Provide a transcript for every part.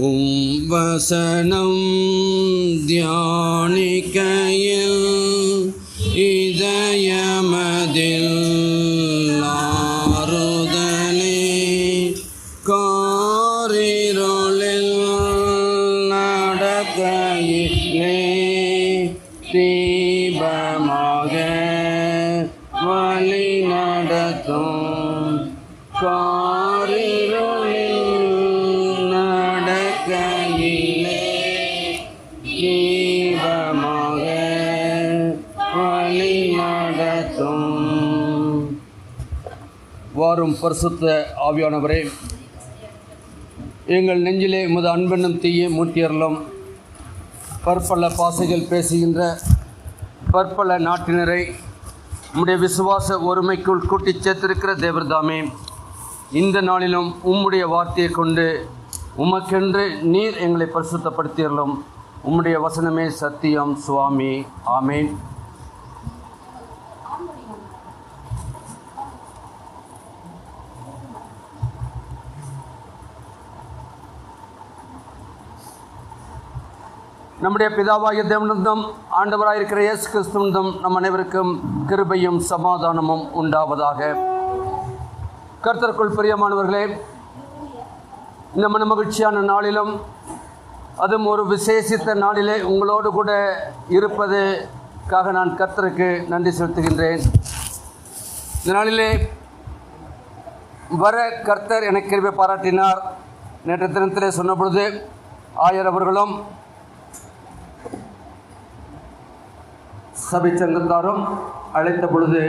வசனம் தியானிக்கையில் இதயமதில் ஆறுதலே காரிருளில் நடக்கையிலே தீபமாக வழி நடத்தும் காரிருளில் நடக்கையிலே தீபமாக வழி நடத்தும். வாரும் பரிசுத்த ஆவியானவரே, எங்கள் நெஞ்சிலே உமது அன்பென்னும் தீயை மூட்டியறலும். பற்பல பாசைகள் பேசுகின்ற பற்பல நாட்டினரை உம்முடைய விசுவாச ஒருமைக்குள் கூட்டிச் சேர்த்திருக்கிற தேவர்தாமே, இந்த நாளிலும் உம்முடைய வார்த்தையை கொண்டு உமக்கென்று நீர் எங்களை பரிசுத்தப்படுத்தியறலும். உம்முடைய வசனமே சத்தியம் சுவாமி. ஆமேன். நம்முடைய பிதாவாகிய தேவனிடம் ஆண்டவராயிருக்கிற இயேசு கிறிஸ்துவிடம் நம் அனைவருக்கும் கிருபையும் சமாதானமும் உண்டாவதாக. கர்த்தருக்குள் பிரியமானவர்களே, இந்த மனமகிழ்ச்சியான நாளிலும் அதுவும் ஒரு விசேஷித்த நாளிலே உங்களோடு கூட இருப்பதுக்காக நான் கர்த்தருக்கு நன்றி செலுத்துகின்றேன். இந்த நாளிலே வர கர்த்தர் எனக்கு கிருபை பாராட்டினார். நேற்று தினத்திலே சொன்ன பொழுது ஆயர் அவர்களும் சபை சங்கத்தாரும் அழைத்த பொழுது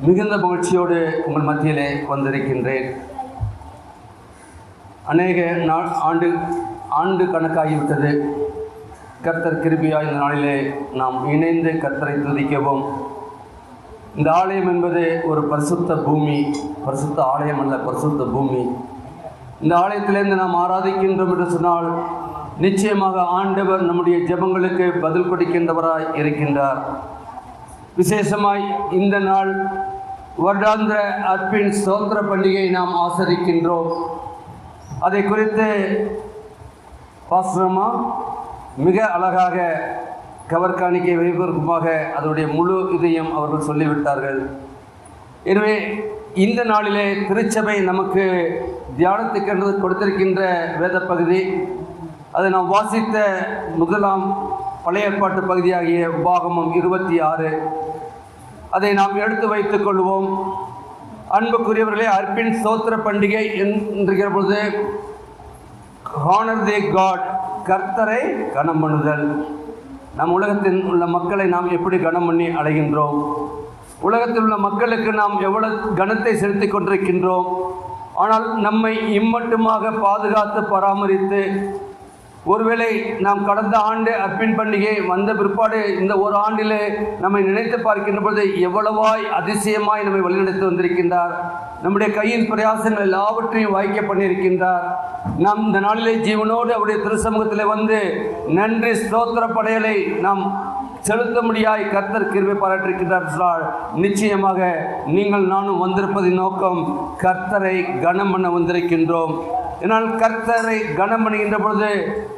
மிகுந்த மகிழ்ச்சியோடு உங்கள் மத்தியிலே வந்திருக்கின்றேன். அநேக ஆண்டு கணக்காகிவிட்டது. கர்த்தர் கிருபையாய் இந்த நாளிலே நாம் இணைந்து கர்த்தரை துதிக்கவும். இந்த ஆலயம் என்பது ஒரு பரிசுத்த பூமி, பரிசுத்த ஆலயம் அல்ல, பரிசுத்த பூமி. இந்த ஆலயத்திலிருந்து நாம் ஆராதிக்கின்றோம் என்று சொன்னால் நிச்சயமாக ஆண்டவர் நம்முடைய ஜெபங்களுக்கு பதில் கொடுக்கின்றவராய் இருக்கின்றார். விசேஷமாய் இந்த நாள் வருடாந்திர அர்ப்பின் ஸ்தோத்திர பண்டிகையை நாம் ஆசரிக்கின்றோம். அதை குறித்து பாஸ்ரமா மிக அழகாக கவர்காணிக்கை வைப்பதற்குமாக அதனுடைய முழு இதையும் அவர்கள் சொல்லிவிட்டார்கள். எனவே இந்த நாளிலே திருச்சபை நமக்கு தியானத்துக்கென்று கொடுத்திருக்கின்ற வேத பகுதி, அதை நாம் வாசித்த முதலாம் பழைய ஏற்பாட்டு பகுதியாகிய உபாகமம் 26, அதை நாம் எடுத்து வைத்துக் கொள்வோம். அன்புக்குரியவர்களே, அர்ப்பின் ஸ்தோத்திர பண்டிகை என்கிற பொழுது ஹானர் தி காட், கர்த்தரை கனம் பண்ணுதல். நம் உலகத்தில் உள்ள மக்களை நாம் எப்படி கனம் பண்ணி அடைகின்றோம்? உலகத்தில் உள்ள மக்களுக்கு நாம் எவ்வளவு கனத்தை செலுத்தி கொண்டிருக்கின்றோம். ஆனால் நம்மை இம்மட்டுமாக பாதுகாத்து பராமரித்து, ஒருவேளை நாம் கடந்த ஆண்டு அர்ப்பின் பண்டிகை வந்த பிற்பாடு இந்த ஒரு ஆண்டிலே நம்மை நினைத்து பார்க்கின்ற பொழுது எவ்வளவாய் அதிசயமாய் நம்மை வழிநடத்தி வந்திருக்கின்றார். நம்முடைய கையின் பிரயாசங்கள் எல்லாவற்றையும் வாய்க்க பண்ணியிருக்கின்றார். நாம் இந்த நாளிலே ஜீவனோடு அவருடைய திருச்சமூகத்தில் வந்து நன்றி ஸ்தோத்திர படையலை நாம் செலுத்த முடியாய் கர்த்தர் கிருபை பாராட்டியிருக்கிறார். நிச்சயமாக நீங்கள் நானும் வந்திருப்பதின் நோக்கம் கர்த்தரை கனம் பண்ண வந்திருக்கின்றோம். ஏனால் கர்த்தரை கனம் பண்ணுகின்ற பொழுது,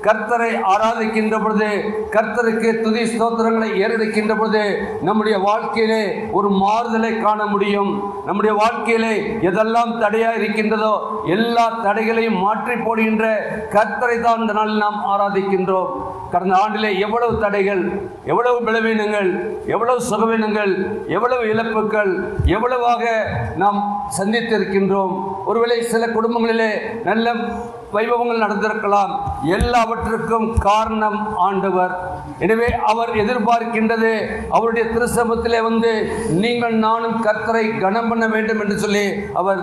கர்த்தரை ஆராதிக்கின்ற பொழுது, கர்த்தருக்கு துதி ஸ்தோத்திரங்களை ஏறெடுக்கின்ற பொழுது நம்முடைய வாழ்க்கையிலே ஒரு மாறுதலை காண முடியும். நம்முடைய வாழ்க்கையிலே எதெல்லாம் தடையாக இருக்கின்றதோ எல்லா தடைகளையும் மாற்றி போடுகின்ற கர்த்தரை தான் இந்த நாளில் நாம் ஆராதிக்கின்றோம். கடந்த ஆண்டிலே எவ்வளவு தடைகள், எவ்வளவு பலவீனங்கள், எவ்வளவு சுகவீனங்கள், எவ்வளவு இழப்புகள், எவ்வளவாக நாம் சந்தித்திருக்கின்றோம். ஒருவேளை சில குடும்பங்களிலே நல்ல வைபவங்கள் நடந்திருக்கலாம். எல்லாவற்றுக்கும் காரணம் ஆண்டவர். எனவே அவர் எதிர்பார்க்கின்றது, அவருடைய திருச்சபத்திலே வந்து நீங்கள் நானும் கர்த்தரை கனம் பண்ண வேண்டும் என்று சொல்லி அவர்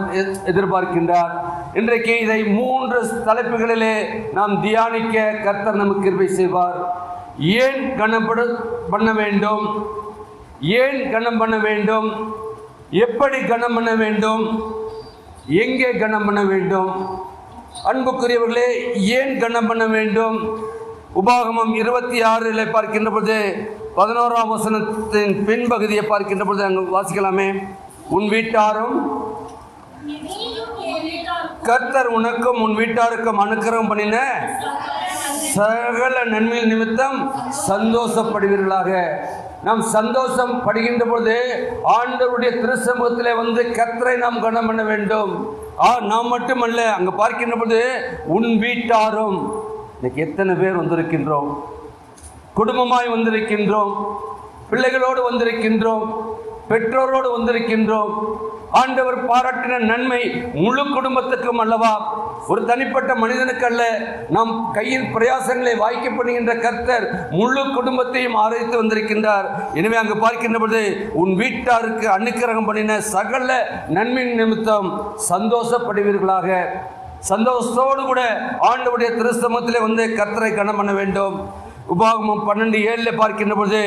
எதிர்பார்க்கின்றார். இன்றைக்கு இதை 3 தலைப்புகளிலே நாம் தியானிக்க கர்த்தர் நமக்கு கிருபை செய்வார். ஏன் கனம் பண்ண வேண்டும்? ஏன் கனம் பண்ண வேண்டும்? எப்படி கனம் பண்ண வேண்டும்? எங்கே கனம் பண்ண வேண்டும்? அன்புக்குரியவர்களே, ஏன் கனம் பண்ண வேண்டும்? உபாகமம் 26 பார்க்கின்ற பொழுது 11ஆம் வசனத்தின் பின்பகுதியை பார்க்கின்ற பொழுது அங்கு வாசிக்கலாமே. உன் வீட்டாரும் கர்த்தர் உனக்கும் உன் வீட்டாருக்கும் அனுக்கிரகம் பண்ணின சகல நன்மை நிமித்தம் சந்தோஷப்படுவீர்களாக. நாம் சந்தோஷம் படுகின்ற பொழுது ஆண்டவருடைய திருச்சமூகத்திலே வந்து கர்த்தரை நாம் கனம் பண்ண வேண்டும். நாம் மட்டுமல்ல, அங்க பார்க்கின்ற பொழுது உன் வீட்டாரும். இன்னைக்கு எத்தனை பேர் வந்திருக்கின்றோம்? குடும்பமாய் வந்திருக்கின்றோம், பிள்ளைகளோடு வந்திருக்கின்றோம், பெற்றோரோடு வந்திருக்கின்றோம். ஆண்டவர் பாராட்டின நன்மை முழு குடும்பத்துக்கும் அல்லவா, ஒரு தனிப்பட்ட மனிதனுக்கு அல்ல. நாம் கையில் பிரயாசங்களை வாய்க்கப்படுகின்ற கர்த்தர் முழு குடும்பத்தையும் ஆராய்த்து வந்திருக்கின்றார். எனவே அங்கு பார்க்கின்ற பொழுது உன் வீட்டாருக்கு அனுக்கிரகம் பண்ணின சகல நன்மை நிமித்தம் சந்தோஷப்படுவீர்களாக. சந்தோஷத்தோடு கூட ஆண்டவருடைய திருச்சமூகத்திலே வந்து கர்த்தரை கனம் பண்ண வேண்டும். உபாகமம் 12:7 பார்க்கின்ற பொழுது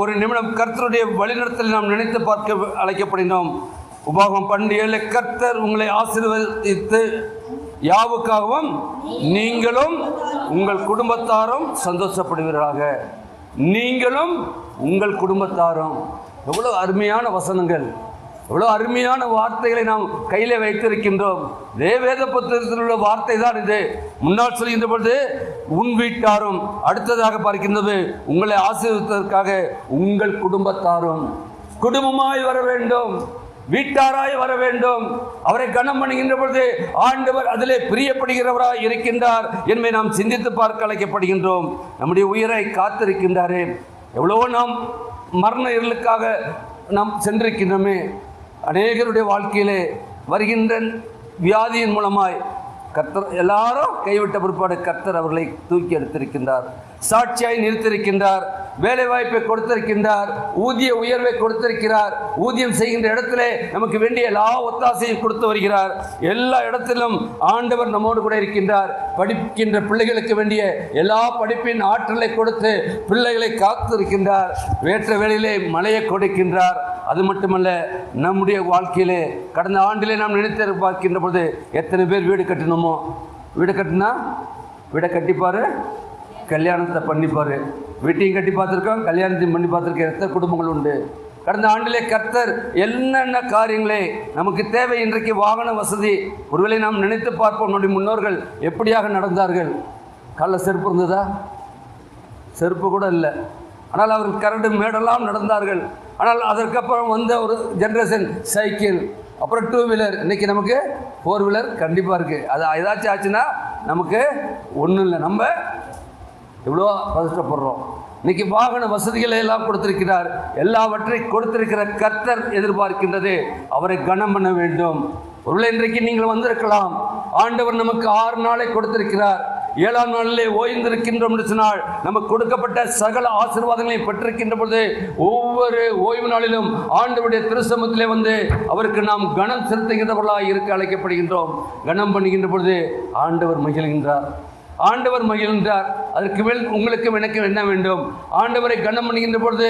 ஒரு நிமிடம் கர்த்தருடைய வழிநடத்தலை நாம் நினைத்து பார்க்க அழைக்கப்படுகிறோம். உபாகமம் 12:7 கர்த்தர் உங்களை ஆசீர்வதித்து யாவுக்காகவும் நீங்களும் உங்கள் குடும்பத்தாரும் சந்தோஷப்படுவீர்களாக. நீங்களும் உங்கள் குடும்பத்தாரும். எவ்வளவு அருமையான வசனங்கள், எவ்வளோ அருமையான வார்த்தைகளை நாம் கையிலே வைத்திருக்கின்றோம். வேத புத்தகத்தில் உள்ள வார்த்தை தான் இது. முன்னால் சொல்கின்ற பொழுது உன் வீட்டாரும், அடுத்ததாக பார்க்கின்றது உங்களை ஆசீர்வதிப்பதற்காக உங்கள் குடும்பத்தாரும். குடும்பமாய் வர வேண்டும், வீட்டாராய் வர வேண்டும். அவரை கனம் பண்ணுகின்ற பொழுது ஆண்டவர் அதிலே பிரியப்படுகிறவராய் இருக்கின்றார் என்பதை நாம் சிந்தித்து பார்க்க அழைக்கப்படுகின்றோம். நம்முடைய உயிரை காத்திருக்கின்றாரே. எவ்வளோ நாம் மரண இருளுக்காக நாம் சென்றிருக்கின்றோமே. அநேகருடைய வாழ்க்கையிலே வருகின்ற வியாதியின் மூலமாய் கர்த்தர் எல்லாரும் கைவிட்ட பிற்பாடு கர்த்தர் அவர்களை தூக்கி எடுத்திருக்கின்றார், சாட்சியாய் நிறுத்திருக்கின்றார், வேலை வாய்ப்பை கொடுத்திருக்கின்றார், ஊதிய உயர்வை கொடுத்திருக்கிறார். ஊதியம் செய்கின்ற இடத்திலே நமக்கு வேண்டிய எல்லா ஒத்தாசையும் கொடுத்து வருகிறார். எல்லா இடத்திலும் ஆண்டவர் நம்மோடு கூட இருக்கின்றார். படிக்கின்ற பிள்ளைகளுக்கு வேண்டிய எல்லா படிப்பின் ஆற்றலை கொடுத்து பிள்ளைகளை காத்து இருக்கின்றார். வேற்ற வேளையிலே மழையை கொடுக்கின்றார். அது மட்டுமல்ல, நம்முடைய வாழ்க்கையிலே கடந்த ஆண்டிலே நாம் நினைத்து பார்க்கின்ற பொழுது எத்தனை பேர் வீடு கட்டணுமோ, வீடு கட்டினா வீடை கட்டிப்பார், கல்யாணத்தை பண்ணிப்பார். வீட்டையும் கட்டி பார்த்துருக்கோம், கல்யாணத்தையும் பண்ணி பார்த்துருக்க எத்தனை குடும்பங்கள் உண்டு. கடந்த ஆண்டிலே கர்த்தர் என்னென்ன காரியங்களே நமக்கு தேவை. இன்றைக்கு வாகன வசதி ஒருவேளை நாம் நினைத்து பார்ப்போம். நம்முடைய முன்னோர்கள் எப்படியாக நடந்தார்கள். காலில் செருப்பு இருந்ததா? செருப்பு கூட இல்லை. ஆனால் அவர்கள் கரடு மேடெல்லாம் நடந்தார்கள். ஆனால் அதற்கப்புறம் வந்த ஒரு ஜென்ரேஷன் சைக்கிள், அப்புறம் 2 வீலர். இன்றைக்கி நமக்கு 4 வீலர் கண்டிப்பாக இருக்குது. அது ஏதாச்சும் ஆச்சுன்னா நமக்கு ஒன்றும் இல்லை, நம்ம எவ்வளோ கஷ்டப்படுறோம். இன்றைக்கி வாகன வசதிகளை எல்லாம் கொடுத்திருக்கிறார். எல்லாவற்றையும் கொடுத்திருக்கிற கர்த்தர் எதிர்பார்க்கின்றது அவரை கனம் பண்ண வேண்டும். ஒருவேளை இன்றைக்கு நீங்கள் வந்திருக்கலாம். ஆண்டவர் நமக்கு 6 நாளை கொடுத்திருக்கிறார். 7ஆம் நாளிலே ஓய்ந்திருக்கின்றோம் என்று சொன்னால் நமக்கு கொடுக்கப்பட்ட சகல ஆசீர்வாதங்களை பெற்றிருக்கின்ற பொழுது ஒவ்வொரு ஓய்வு நாளிலும் ஆண்டவருடைய திருச்சமூகத்திலே வந்து அவருக்கு நாம் கனம் செலுத்துகின்றவர்களாக இருக்க அழைக்கப்படுகின்றோம். கனம் பண்ணுகின்ற பொழுது ஆண்டவர் மகிழ்கின்றார், ஆண்டவர் மகிழ்கின்றார். அதற்கு மேல் உங்களுக்கு எனக்கு என்ன வேண்டும்? ஆண்டவரை கனம் பண்ணுகின்ற பொழுது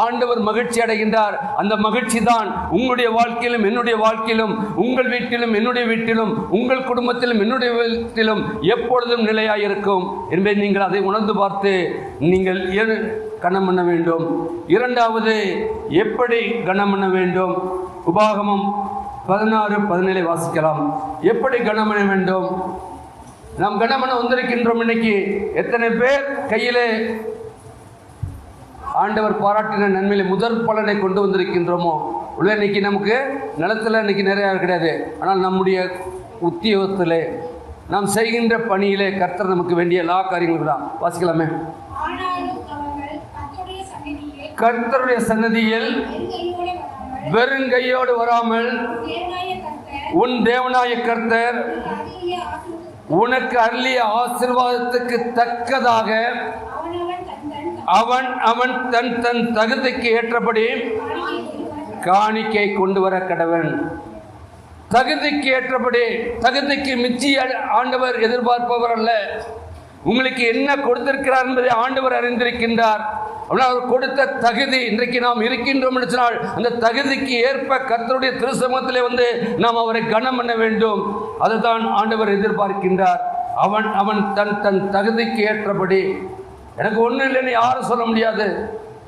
ஆண்டவர் மகிழ்ச்சி அடைகின்றார். அந்த மகிழ்ச்சி தான் உங்களுடைய வாழ்க்கையிலும் என்னுடைய வாழ்க்கையிலும், உங்கள் வீட்டிலும் என்னுடைய வீட்டிலும், உங்கள் குடும்பத்திலும் என்னுடைய வீட்டிலும் எப்பொழுதும் நிலையாயிருக்கும் என்பதை நீங்கள் அதை உணர்ந்து பார்த்து நீங்கள் கனம் பண்ண வேண்டும். இரண்டாவது, எப்படி கனம் பண்ண வேண்டும்? உபாகமம் 16:17 வாசிக்கலாம். எப்படி கனம் பண்ண வேண்டும்? நாம் கனமன வந்திருக்கின்றோம். இன்னைக்கு எத்தனை பேர் கையிலே ஆண்டவர் பாராட்டின நன்மையில முதல் பலனை கொண்டு வந்திருக்கின்றோமோ? உள்ள இன்னைக்கு நமக்கு நிலத்தில் இன்னைக்கு நிறைய கிடையாது. ஆனால் நம்முடைய உத்தியோகத்திலே நாம் செய்கின்ற பணியிலே கர்த்தர் நமக்கு வேண்டிய எல்லா காரியங்களும் தான். வாசிக்கலாமே. கர்த்தருடைய சன்னதியில் வெறுங்கையோடு வராமல் உன் தேவனாய கர்த்தர் உனக்கு அருளிய ஆசீர்வாதத்துக்கு தக்கதாக அவன் தன் தன் தகுதிக்கு ஏற்றபடி காணிக்கை கொண்டு வர கடவன். தகுதிக்கு ஏற்றபடி, தகுதிக்கு மிச்சி ஆண்டவர் எதிர்பார்ப்பவர் அல்ல. உங்களுக்கு என்ன கொடுத்திருக்கிறார் என்பதை ஆண்டவர் அறிந்திருக்கின்றார். அவர் கொடுத்த தகுதி இன்றைக்கு நாம் இருக்கின்றோம் என்று சொன்னால் அந்த தகுதிக்கு ஏற்ப கர்த்தருடைய திருச்சமூகத்திலே வந்து நாம் அவரை கனம் பண்ண வேண்டும். அதுதான் ஆண்டவர் எதிர்பார்க்கின்றார். அவன் தன் தன் தகுதிக்கு ஏற்றபடி. எனக்கு ஒன்றும் இல்லைன்னு யாரும் சொல்ல முடியாது.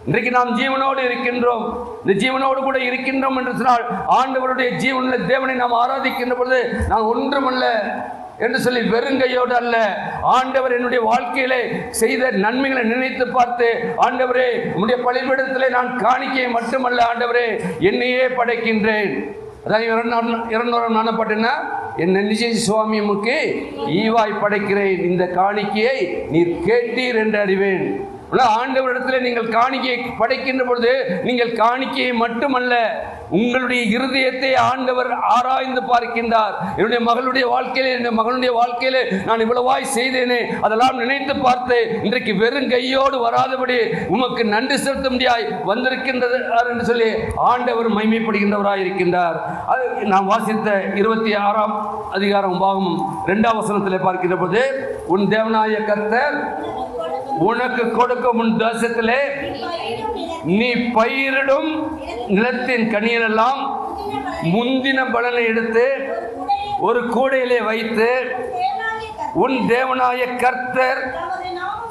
இன்றைக்கு நாம் ஜீவனோடு இருக்கின்றோம். இந்த ஜீவனோடு கூட இருக்கின்றோம் என்று சொன்னால் ஆண்டவருடைய ஜீவனுள்ள தேவனை நாம் ஆராதிக்கின்ற பொழுது நான் ஒன்றுமல்ல என்று சொல்லி வெறுங்கையோடு அல்ல, ஆண்டவர் என்னுடைய வாழ்க்கையிலே செய்த நன்மைகளை நினைத்து பார்த்து, ஆண்டவரே உம்முடைய பலிபீடத்திலே நான் காணிக்கையை மட்டுமல்ல ஆண்டவரே என்னையே படைக்கின்றேன். அதான் 200 நானப்பட்டேன்னா என் நிச்சய சுவாமியமுக்கு ஈவாய் படைக்கிறேன், இந்த காணிக்கையை நீர் கேட்டீர் என்று அறிவேன். ஆண்டவரிடத்தில் நீங்கள் காணிக்கையை படைக்கின்ற பொழுது நீங்கள் காணிக்கையை மட்டுமல்ல உங்களுடைய இருதயத்தை ஆண்டவர் ஆராய்ந்து பார்க்கின்றார். என்னுடைய மகளுடைய வாழ்க்கையிலே, என்னுடைய மகனுடைய வாழ்க்கையிலே நான் இவ்வளவாய் செய்தேனே, அதெல்லாம் நினைத்து பார்த்து இன்றைக்கு வெறும் கையோடு வராதபடி உமக்கு நன்றி செலுத்த முடியாய் வந்திருக்கின்றது என்று சொல்லி ஆண்டவர் மகிமைப்படுகின்றவராய் இருக்கின்றார். அது நாம் வாசித்த 26ஆம் அதிகாரம் பாகம் 2ஆம் வசனத்திலே பார்க்கின்ற போது, உன் தேவனாய கர்த்தர் உனக்கு கொடுக்கும் உன் தேசத்திலே நீ பயிரிடும் நிலத்தின் கனியெல்லாம் முந்தின பலனை எடுத்து ஒரு கூடையிலே வைத்து உன் தேவனாய கர்த்தர்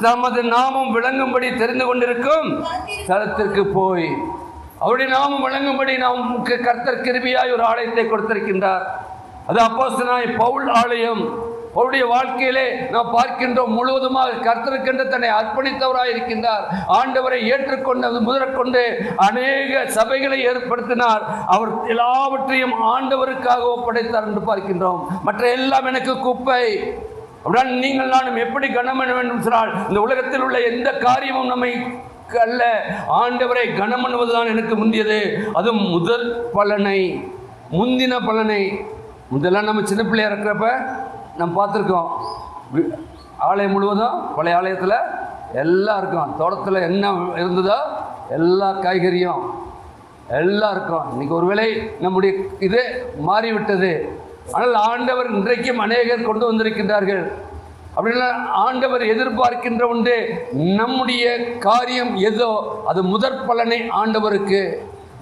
தமது நாமம் விளங்கும்படி தெரிந்து கொண்டிருக்கும் தலத்திற்கு போய், அவருடைய நாமம் விளங்கும்படி நமக்கு கர்த்தர் கிருபையாய் ஒரு ஆலயத்தை கொடுத்திருக்கின்றார். அது அப்போஸ்தலனாகிய பவுல் ஆலயம். அவருடைய வாழ்க்கையிலே நாம் பார்க்கின்றோம், முழுவதுமாக கர்த்தருக்கென்று தன்னை அர்ப்பணித்தவராய் இருக்கின்றார். ஆண்டவரை ஏற்றுக்கொண்டு முதற்கொண்டு அநேக சபைகளை ஏற்படுத்தினார். அவர் எல்லாவற்றையும் ஆண்டவருக்காக ஒப்படைத்தார் என்று பார்க்கின்றோம். மற்ற எல்லாம் எனக்கு குப்பை. அப்படின் நீங்கள் நானும் எப்படி கனம் பண்ண வேண்டும் சொன்னால், இந்த உலகத்தில் உள்ள எந்த காரியமும் நம்மை அல்ல, ஆண்டவரை கனம் பண்ணுவதுதான் எனக்கு முந்தியது. அதுவும் முதல் பலனை, முந்தின பலனை. முதல்ல நம்ம சின்ன பிள்ளையா இருக்கிறப்ப நம்ம பார்த்துருக்கோம், ஆலயம் முழுவதும் பழைய ஆலயத்தில் எல்லாம் இருக்கும், தோட்டத்தில் என்ன இருந்ததோ எல்லா காய்கறியும் எல்லாம் இருக்கும். இன்றைக்கி ஒருவேளை நம்முடைய இது மாறிவிட்டது. ஆனால் ஆண்டவர் இன்றைக்கும் அநேகர் கொண்டு வந்திருக்கின்றார்கள். அப்படின்னா ஆண்டவர் எதிர்பார்க்கின்ற ஒன்று, நம்முடைய காரியம் எதோ அது முதற் பலனை ஆண்டவருக்கு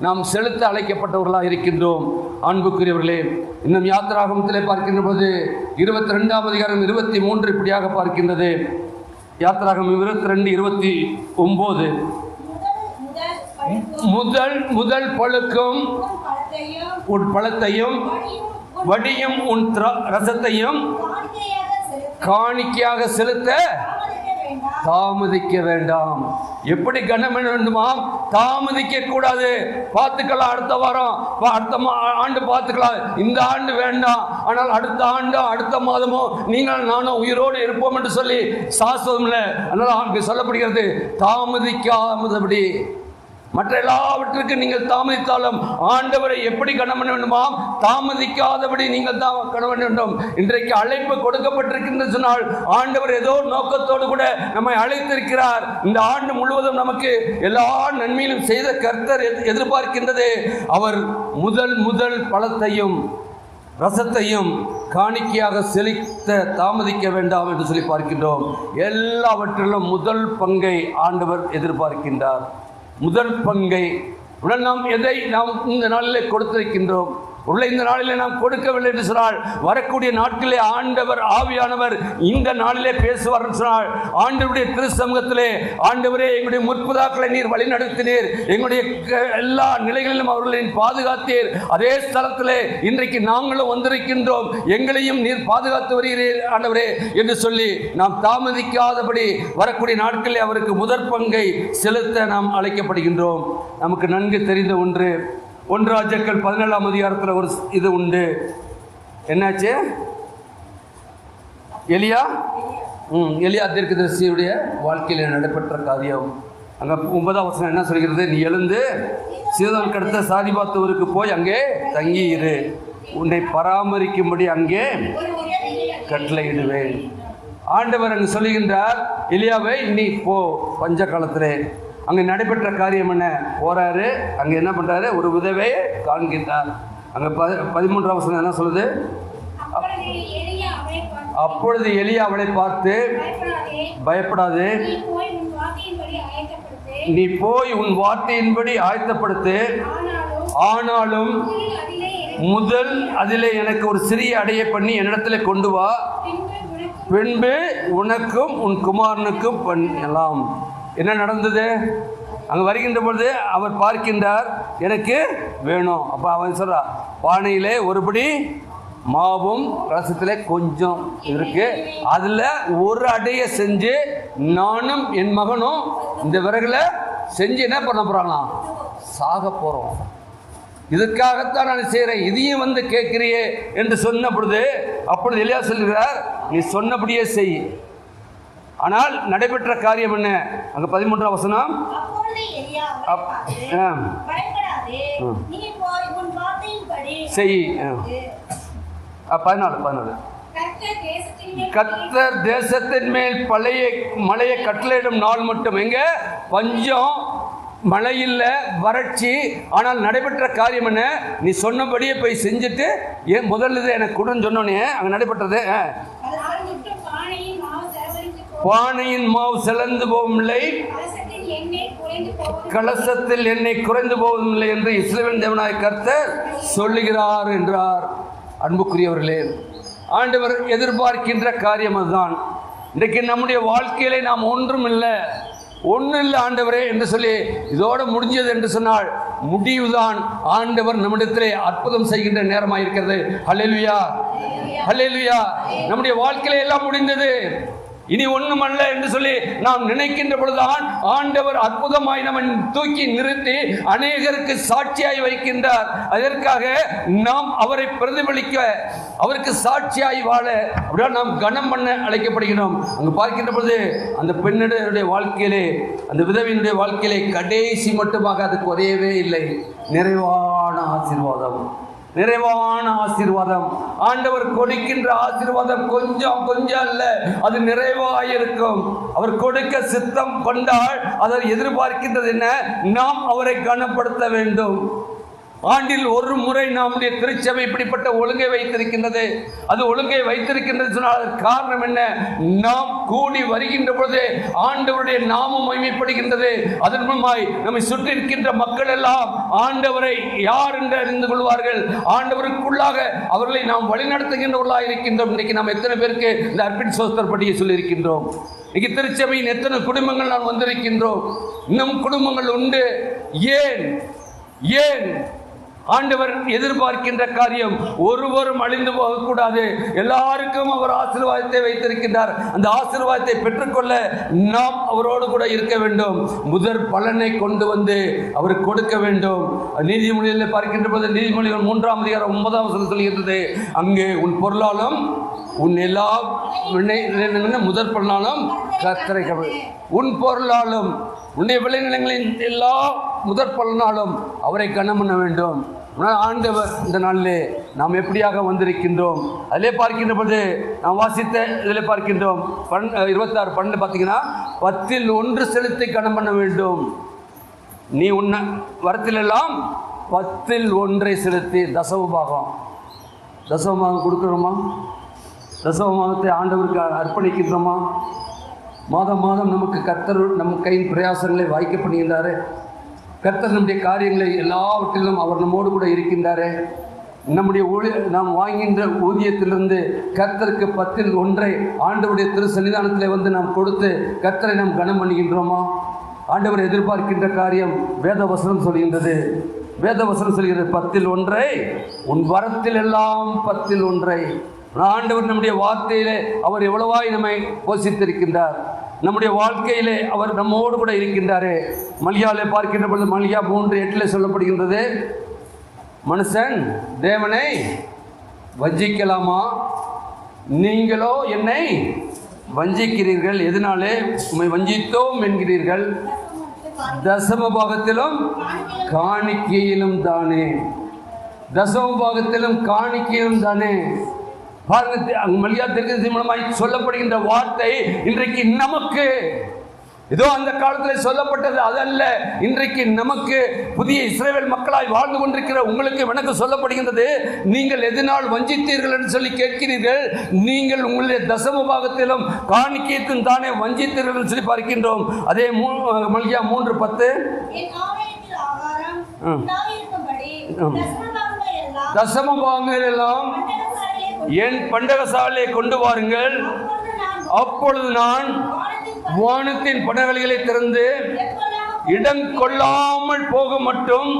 நாம் செலுத்த அழைக்கப்பட்டவர்களாக இருக்கின்றோம். அன்புக்குரியவர்களே, இன்னும் யாத்திராகமத்திலே பார்க்கின்ற போது 22ஆம் அதிகாரம் 23 இப்படியாக பார்க்கின்றது. யாத்திராகம் 22:29 முதல் பழுக்கும் உன் பழத்தையும் வடியும் உன் ரசத்தையும் காணிக்கையாக செலுத்த தாமதிக்க வேண்டாம். எப்படி கனம் வேண்டுமாம்? தாமதிக்க கூடாது. பார்த்துக்கலாம், அடுத்த வாரம், அடுத்த ஆண்டு பார்த்துக்கலாம், இந்த ஆண்டு வேண்டாம், ஆனால் அடுத்த ஆண்டோ அடுத்த மாதமோ நீங்கள் நானும் உயிரோடு இருப்போம் என்று சொல்லி சாஸ்வதம் இல்லை. அதனால் சொல்லப்படுகிறது, தாமதிக்காதபடி. மற்ற எல்லாவற்றுக்கும் நீங்கள் தாமதித்தாலும் ஆண்டவரை எப்படி கனம் பண்ண வேண்டுமாம்? தாமதிக்காதபடி நீங்கள் தான் கனம் பண்ண வேண்டும். இன்றைக்கு அழைப்பு கொடுக்கப்பட்டிருக்கின்றது சொன்னால் ஆண்டவர் ஏதோ நோக்கத்தோடு கூட நம்மை அழைத்திருக்கிறார். இந்த ஆண்டு முழுவதும் நமக்கு எல்லா நன்மையிலும் செய்த கர்த்தர் எதிர்பார்க்கின்றது, அவர் முதல் பழத்தையும் ரசத்தையும் காணிக்கையாக செலுத்த தாமதிக்க வேண்டாம் என்று சொல்லி பார்க்கின்றோம். எல்லாவற்றிலும் முதல் பங்கை ஆண்டவர் எதிர்பார்க்கின்றார். முதல் பங்கை உடன் நாம் எதை நாம் இந்த நாளிலே கொடுத்திருக்கின்றோம்? உள்ள இந்த நாளிலே நாம் கொடுக்கவில்லை என்று சொன்னால், வரக்கூடிய நாட்களிலே ஆண்டவர் ஆவியானவர் இந்த நாளிலே பேசுவார் என்று சொன்னால், ஆண்டவருடைய திருச்சமூகத்திலே, ஆண்டவரே எங்களுடைய முற்புதாக்களை நீர் வழிநடத்தினீர், எங்களுடைய எல்லா நிலைகளிலும் அவர்களை பாதுகாத்தீர், அதே ஸ்தலத்திலே இன்றைக்கு நாங்களும் வந்திருக்கின்றோம், எங்களையும் நீர் பாதுகாத்து வருகிறீர் ஆண்டவரே என்று சொல்லி நாம் தாமதிக்காதபடி வரக்கூடிய நாட்களிலே அவருக்கு முதற் பங்கை செலுத்த நாம் அழைக்கப்படுகின்றோம். நமக்கு நன்கு தெரிந்த ஒன்று, 1 ராஜாக்கள் 17ஆம் அதிகாரத்தில் ஒரு இது உண்டு. என்னாச்சு? எலியா தீர்க்கதரிசியுடைய வாழ்க்கையில் நடைபெற்ற காரியம். அங்கே 9ஆம் வசனம் என்ன சொல்கிறது? நீ எழுந்து சீதோனுக்கு அடுத்த சாரிபாத்தூருக்கு போய் அங்கே தங்கியிரு, உன்னை பராமரிக்கும்படி அங்கே கட்டளையிடுவேன். ஆண்டவர் அங்கு சொல்லுகின்றார், எலியாவை நீ போ. பஞ்ச காலத்திலே அங்கே நடைபெற்ற காரியம் என்ன? போறாரு, அங்கே என்ன பண்ணுறாரு? ஒரு உதவியை காண்கின்றார். அங்கே 13ஆம் வசனம் என்ன சொல்லுது? அப்பொழுது எலியா அவளை பார்த்து, பயப்படாதே, நீ போய் உன் வார்த்தையின்படி ஆயத்தப்படுத்து, ஆனாலும் முதல் அதிலே எனக்கு ஒரு சிறிய அடையை பண்ணி என்னிடத்தில் கொண்டு வா, பின்பு உனக்கும் உன் குமாரனுக்கும் பண்ணலாம். என்ன நடந்தது? அங்கே வருகின்ற பொழுது அவர் பார்க்கின்றார், எனக்கு வேணும். அப்போ அவன் சொல்கிறான், பானையிலே ஒருபடி மாவும் ரசத்தில் கொஞ்சம் இருக்கு, அதில் ஒரு அடையை செஞ்சு நானும் என் மகனும் இந்த விறகுல செஞ்சு என்ன பண்ண போகிறாங்களாம், சாக போகிறோம். இதுக்காகத்தான் நான் செய்கிறேன், இதையும் வந்து கேட்கிறியே என்று சொன்ன பொழுது அப்பொழுது எலியா சொல்கிறார், நீ சொன்னபடியே செய். ஆனால் நடைபெற்ற காரியம் என்ன? அங்கே 13ஆம் வசனம், செய். 14 கர்த்தர் தேசத்தின் மேல் பழைய மழையை கட்டளையிடும் நாள் மட்டும். எங்க பஞ்சம், மழை இல்லை, வறட்சி. ஆனால் நடைபெற்ற காரியம் என்ன? நீ சொன்னபடியே போய் செஞ்சுட்டு ஏன் முதல்ல எனக்கு கொடுன்னு சொன்னோன்னே அங்கே நடைபெற்றது. பானையின் மாவு செலந்து போகும் இல்லை, கலசத்தில் எண்ணெய் குறைந்து போவதும் இல்லை என்று இஸ்ரவேலின் தேவனாகிய கர்த்தர் சொல்லுகிறார் என்றார். அன்புக்குரியவர்களே, ஆண்டவர் எதிர்பார்க்கின்ற காரியம் அதுதான். இன்றைக்கு நம்முடைய வாழ்க்கையிலே நாம் ஒன்றும் இல்லை ஆண்டவரே என்று சொல்லி இதோடு முடிஞ்சது என்று சொன்னால் முடிவுதான். ஆண்டவர் நம்மிடத்திலே அற்புதம் செய்கின்ற நேரமாக இருக்கிறது. ஹல்லேலூயா, ஹல்லேலூயா. நம்முடைய வாழ்க்கையிலே எல்லாம் முடிந்தது, இனி ஒன்றும் அல்ல என்று சொல்லி நாம் நினைக்கின்ற பொழுதுதான் ஆண்டவர் அற்புதமாய் நம்மை தூக்கி நிறுத்தி அநேகருக்கு சாட்சியாய் வைக்கின்றார். அதற்காக நாம் அவரை பிரதிபலிக்க, அவருக்கு சாட்சியாய் வாழ அப்படியே நாம் கனம் பண்ண அழைக்கப்படுகிறோம். அங்கு பார்க்கின்ற பொழுது அந்த பெண்ணுடைய வாழ்க்கையிலே, அந்த விதவியினுடைய வாழ்க்கையிலே கடைசி மட்டுமாக அது குறையவே இல்லை. நிறைவான ஆசீர்வாதம், நிறைவான ஆசீர்வாதம். ஆண்டவர் கொடுக்கின்ற ஆசீர்வாதம் கொஞ்சம் கொஞ்சம் அல்ல, அது நிறைவாயிருக்கும். அவர் கொடுக்க சித்தம் கொண்டால் அதை எதிர்பார்க்கின்றது என்ன? நாம் அவரை கனப்படுத்த வேண்டும். ஆண்டில் ஒரு முறை நம்முடைய திருச்சபை இப்படிப்பட்ட ஒழுங்கை வைத்திருக்கின்றது. அது ஒழுங்கை வைத்திருக்கின்றது சொன்னால் அதற்கு காரணம் என்ன? நாம் கூடி வருகின்ற பொழுது ஆண்டவருடைய நாமம் மகிமைப்படுகின்றது. அதன் மூலமாய் நம்மை சுற்றி இருக்கின்ற மக்கள் எல்லாம் ஆண்டவரை யார் என்று அறிந்து கொள்வார்கள். ஆண்டவருக்குள்ளாக அவர்களை நாம் வழிநடத்துகின்றவர்களாக இருக்கின்றோம். இன்றைக்கு நாம் எத்தனை பேருக்கு இந்த அர்ப்பண சோஸ்தர் பட்டியை சொல்லியிருக்கின்றோம்? இன்னைக்கு திருச்சபையின் எத்தனை குடும்பங்கள் நாம் வந்திருக்கின்றோம்? இன்னும் குடும்பங்கள் உண்டு. ஏன் ஆண்டவர் எதிர்பார்க்கின்ற காரியம் ஒருவரும் அழிந்து போகக்கூடாது. எல்லாருக்கும் அவர் ஆசீர்வாதத்தை வைத்திருக்கின்றார். அந்த ஆசீர்வாதத்தை பெற்றுக்கொள்ள நாம் அவரோடு கூட இருக்க வேண்டும். முதற் பலனை கொண்டு வந்து அவருக்கு கொடுக்க வேண்டும். நீதிமொழியில் பார்க்கின்ற போது நீதிமொழிகள் 3ஆம் அதிகாரம் 9ஆம் வசனம் சொல்கிறது, அங்கே உன் பொருளாலும் உன் எல்லா முதற் பலனாலும் கர்த்தரை, உன் பொருளாலும் உன்னுடைய விளைநிலங்களின் எல்லா முதற் பலனாலும் அவரை கனம் பண்ண வேண்டும். ஆண்டவர் இந்த நாளிலே நாம் எப்படியாக வந்திருக்கின்றோம் அதிலே பார்க்கின்ற பொழுது நாம் வாசித்த இதில் பார்க்கின்றோம் 26:12 பார்த்தீங்கன்னா 10ல் 1 செலுத்தி கனம் பண்ண வேண்டும். நீ உன்ன வரத்திலெல்லாம் 10ல் 1 செலுத்தி தசமபாகம் கொடுக்குறோமா? தசமபாகத்தை ஆண்டவருக்கு அர்ப்பணிக்கின்றோமா? மாதம் மாதம் நமக்கு கர்த்தர் நம் கையின் பிரயாசங்களை வாய்க்கப்படுகின்றாரு. கர்த்தர் நம்முடைய காரியங்களை எல்லாவற்றிலும் அவர் நம்மோடு கூட இருக்கின்றாரே. நம்முடைய நாம் வாங்கின்ற ஊதியத்திலிருந்து கர்த்தருக்கு 10ல் 1 ஆண்டவருடைய திரு சன்னிதானத்தில் வந்து நாம் கொடுத்து கர்த்தரை நாம் கனம் பண்ணுகின்றோமா? ஆண்டவர் எதிர்பார்க்கின்ற காரியம் வேதவசனம் சொல்கின்றது. வேதவசனம் சொல்கிறது 10ல் 1 உன் வரத்தில் எல்லாம் 10ல் 1. ஆண்டவர் நம்முடைய வார்த்தையிலே அவர் எவ்வளவாய் நம்மை போஷித்திருக்கின்றார். நம்முடைய வாழ்க்கையிலே அவர் நம்மோடு கூட இருக்கின்றாரே. மல்கியாவிலே பார்க்கின்ற பொழுது மல்கியா 3:8 சொல்லப்படுகின்றது, மனுஷன் தேவனை வஞ்சிக்கலாமா? நீங்களோ என்னை வஞ்சிக்கிறீர்கள். எதனாலே உம்மை வஞ்சித்தோம் என்கிறீர்கள்? தசம பாகத்திலும் காணிக்கையிலும் தானே. தசம பாகத்திலும் காணிக்கையிலும் தானே. பாருங்க, மல்கியா தீர்க்கதரிசி மூலமாய் சொல்லப்படுகின்ற வார்த்தை இன்றைக்கு நமக்கு ஏதோ அந்த காலத்தில் சொல்லப்பட்டது அதல்ல. இன்றைக்கு நமக்கு புதிய இஸ்ரவேல் மக்களாய் வாழ்ந்து கொண்டிருக்கிற உங்களுக்கு எனக்கு சொல்லப்படுகின்றது, நீங்கள் எதனால் வஞ்சித்தீர்கள் என்று சொல்லி கேட்கிறீர்கள். நீங்கள் உங்களுடைய தசம பாகத்திலும் காணிக்கையத்திலும் தானே வஞ்சித்தீர்கள் என்று சொல்லி பார்க்கின்றோம். அதே மல்கியா 3:10 தசம பாகங்கள் எல்லாம் என் பண்டகசாலையை கொண்டு வாருங்கள், அப்பொழுது நான் வானத்தின் படவெளிகளை திறந்து இடம் கொள்ளாமல் போக மட்டும்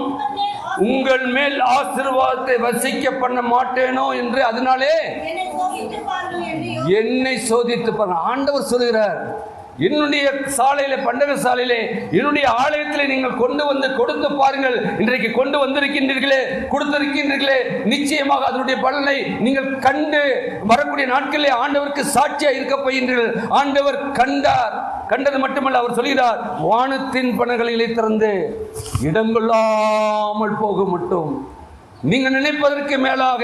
உங்கள் மேல் ஆசீர்வாதத்தை வசிக்க பண்ண மாட்டேனோ என்று அதனாலே என்னை சோதித்து பாருங்க. ஆண்டவர் சொல்கிறார், என்னுடைய சாலையிலே, பண்டக சாலையிலே, என்னுடைய ஆலயத்திலே நீங்கள் கொண்டு வந்து கொடுத்து பாருங்கள். இன்றைக்கு கொண்டு வந்திருக்கின்றீர்களே, கொடுத்திருக்கின்றீர்களே, நிச்சயமாக அதனுடைய பலனை நீங்கள் கண்டு வரக்கூடிய நாட்களிலே ஆண்டவருக்கு சாட்சியாக இருக்க போகின்றீர்கள். ஆண்டவர் கண்டார். கண்டது மட்டுமல்ல, அவர் சொல்கிறார், வானத்தின் பனகளிலே திறந்து இடங்கொள்ளாமல் போக மட்டும் நீங்கள் நினைப்பதற்கு மேலாக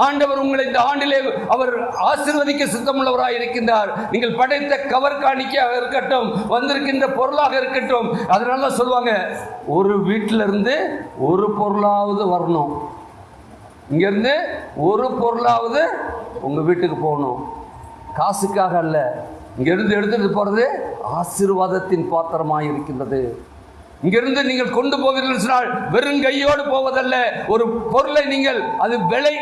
ஆண்டவர் உங்களை இந்த ஆண்டிலே அவர் ஆசீர்வதிக்க சித்தமுள்ளவராக இருக்கின்றார். நீங்கள் படைத்த கவர் காணிக்கையாக இருக்கட்டும், வந்திருக்கின்ற பொருளாக இருக்கட்டும், அதனால சொல்லுவாங்க, ஒரு வீட்டில இருந்து ஒரு பொருளாவது வரணும், இங்கிருந்து ஒரு பொருளாவது உங்க வீட்டுக்கு போகணும். காசுக்காக அல்ல, இங்கிருந்து எடுத்துட்டு போறது ஆசீர்வாதத்தின் பாத்திரமாக இருக்கின்றது. இங்கிருந்து நீங்கள் கொண்டு போகிறீர்கள் சொன்னால் வெறும் கையோடு போவதல்ல, ஒரு பொருளை நீங்கள், அது விலை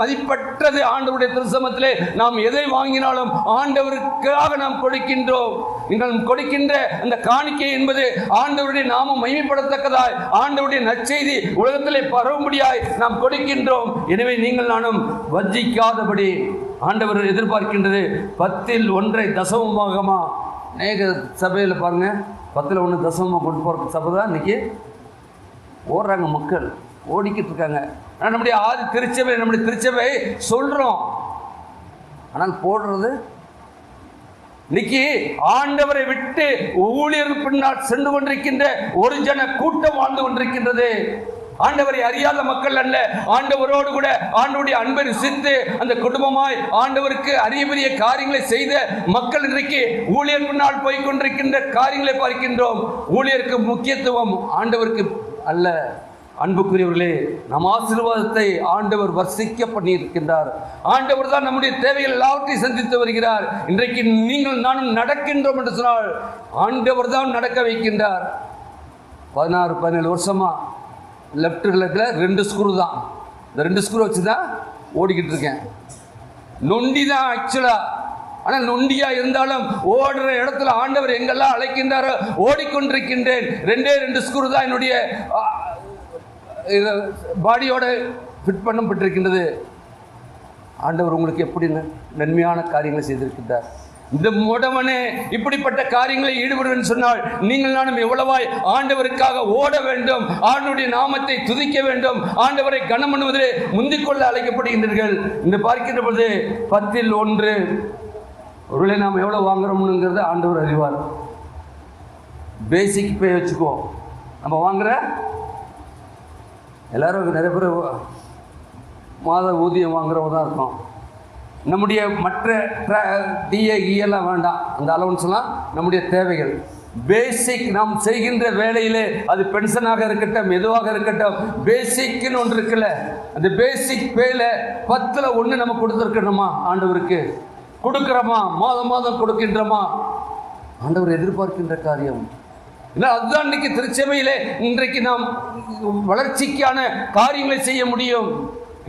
மதிப்பற்றது. ஆண்டவருடைய திருச்சமத்திலே நாம் எதை வாங்கினாலும் ஆண்டவருக்காக நாம் கொடுக்கின்றோம். நீங்கள் கொடுக்கின்ற அந்த காணிக்கை என்பது ஆண்டவருடைய நாமம் மகிமைப்படத்தக்கதாய், ஆண்டவருடைய நற்செய்தி உலகத்திலே பரவும்படியாய் நாம் கொடுக்கின்றோம். எனவே நீங்கள் நானும் வஞ்சிக்காதபடி ஆண்டவர் எதிர்பார்க்கின்றது 10% தசமபாகமா. அநேக சபையில் பாருங்க, 10% தசமமாக கொண்டு போகிற சபை தான் இன்னைக்கு ஓடுறாங்க, மக்கள் ஓடிக்கிட்டு இருக்காங்க. ஆனால் நம்முடைய நம்முடைய திருச்சபை சொல்கிறோம், ஆனால் போடுறது இன்னைக்கு ஆண்டவரை விட்டு ஊழியர் பின்னால் சென்று கொண்டிருக்கின்ற ஒரு ஜன கூட்டம் வாழ்ந்து கொண்டிருக்கின்றது. ஆண்டவரை அறியாத மக்கள் அல்ல, ஆண்டவரோடு கூட ஆண்டவருடைய அன்பை ருசித்து அந்த குடும்பமாய் ஆண்டவருக்கு அரிய பெரிய காரியங்களை செய்த மக்கள் இன்றைக்கு ஊழியர் பின்னால் போய்கொண்டிருக்கின்ற காரியங்களை பார்க்கின்றோம். ஊழியருக்கு முக்கியத்துவம், ஆண்டவருக்கு அல்ல. அன்புக்குரியவர்களே, நம் ஆசீர்வாதத்தை ஆண்டவர் வர்ஷிக்க பண்ணியிருக்கின்றார். ஆண்டவர் தான் நம்முடைய தேவைகள் எல்லாவற்றையும் சந்தித்து வருகிறார். இன்றைக்கு நீங்கள் நானும் நடக்கின்றோம் என்று சொன்னால் ஆண்டவர் தான் நடக்க வைக்கின்றார். 16-17 வருஷமா லெஃப்ட் கிழக்கில் 2 ஸ்க்ரூ தான், இந்த 2 ஸ்க்ரூ வச்சு தான் ஓடிக்கிட்டு இருக்கேன். நொண்டி தான் ஆக்சுவலாக, ஆனால் நொண்டியா இருந்தாலும் ஓடுற இடத்துல ஆண்டவர் எங்கெல்லாம் அழைக்கின்றாரோ ஓடிக்கொண்டிருக்கின்றேன். 2 ஸ்க்ரூ தான் என்னுடைய பாடியோட ஃபிட் பண்ணப்பட்டிருக்கின்றது. ஆண்டவர் உங்களுக்கு எப்படி நன்மையான காரியங்களை செய்திருக்கின்றார். இந்த முடவனே இப்படிப்பட்ட காரியங்களை ஈடுபடுவேன் சொன்னால் நீங்கள் நானும் எவ்வளவாய் ஆண்டவருக்காக ஓட வேண்டும், ஆண்டவருடைய நாமத்தை துதிக்க வேண்டும், ஆண்டவரை கனம் பண்ணுவதிலே முந்திக்கொள்ள அழைக்கப்படுகின்றீர்கள். இந்த பார்க்கின்ற பொழுது 10% ஒருவேளை நாம் எவ்வளோ வாங்குறோம்னுங்கிறத ஆண்டவர் அறிவார். பேசிக் பே வச்சுக்குவோம். நம்ம வாங்குற எல்லாரும் நிறைய பேர் மாத ஊதியம் வாங்குறவங்க தான் இருக்கோம். நம்முடைய மற்ற டிஏஇஎல்லாம் வேண்டாம், அந்த அலவன்ஸ்லாம் நம்முடைய தேவைகள். பேசிக் நாம் செய்கின்ற வேலையிலே, அது பென்ஷனாக இருக்கட்டும், எதுவாக இருக்கட்டும், பேசிக்னு ஒன்று இருக்குல்ல, அந்த பேசிக் பேல 10% நம்ம கொடுத்துருக்கணுமா? ஆண்டவருக்கு கொடுக்குறோமா? மாதம் மாதம் கொடுக்கின்றோமா? ஆண்டவர் எதிர்பார்க்கின்ற காரியம். அதுதான் இன்னைக்கு திருச்சபையிலே இன்றைக்கு நாம் வளர்ச்சிக்கான காரியங்களை செய்ய முடியும்.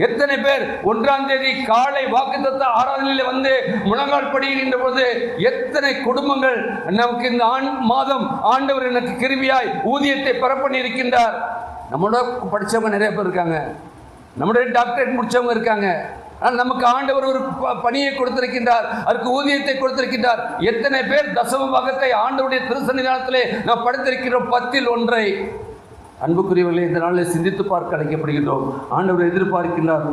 எத்தனை பேர் 1ஆம் தேதி காலை வாக்குத்தத்த ஆராதனையில் வந்து முழங்கால் படிக்கின்ற பொழுது எத்தனை குடும்பங்கள் நமக்கு இந்த மாதம் ஆண்டவர் எனக்கு கிருபியாய் ஊதியத்தை பெறப்பண்ணி இருக்கின்றார். நம்மளோட படித்தவங்க நிறைய பேர் இருக்காங்க, நம்முடைய டாக்டரேட் முடித்தவங்க இருக்காங்க. ஆனால் நமக்கு ஆண்டவர் ஒரு பணியை கொடுத்திருக்கின்றார், அதற்கு ஊதியத்தை கொடுத்திருக்கின்றார். எத்தனை பேர் தசம பாகத்தை ஆண்டவருடைய திருசன்னிதானத்திலே நாம் படைத்திருக்கிறோம், 10% அன்புக்குரியவர்களே, இந்த நாளில் சிந்தித்து பார்க்க அழைக்கப்படுகின்றோம். ஆண்டவர் எதிர்பார்க்கின்றார்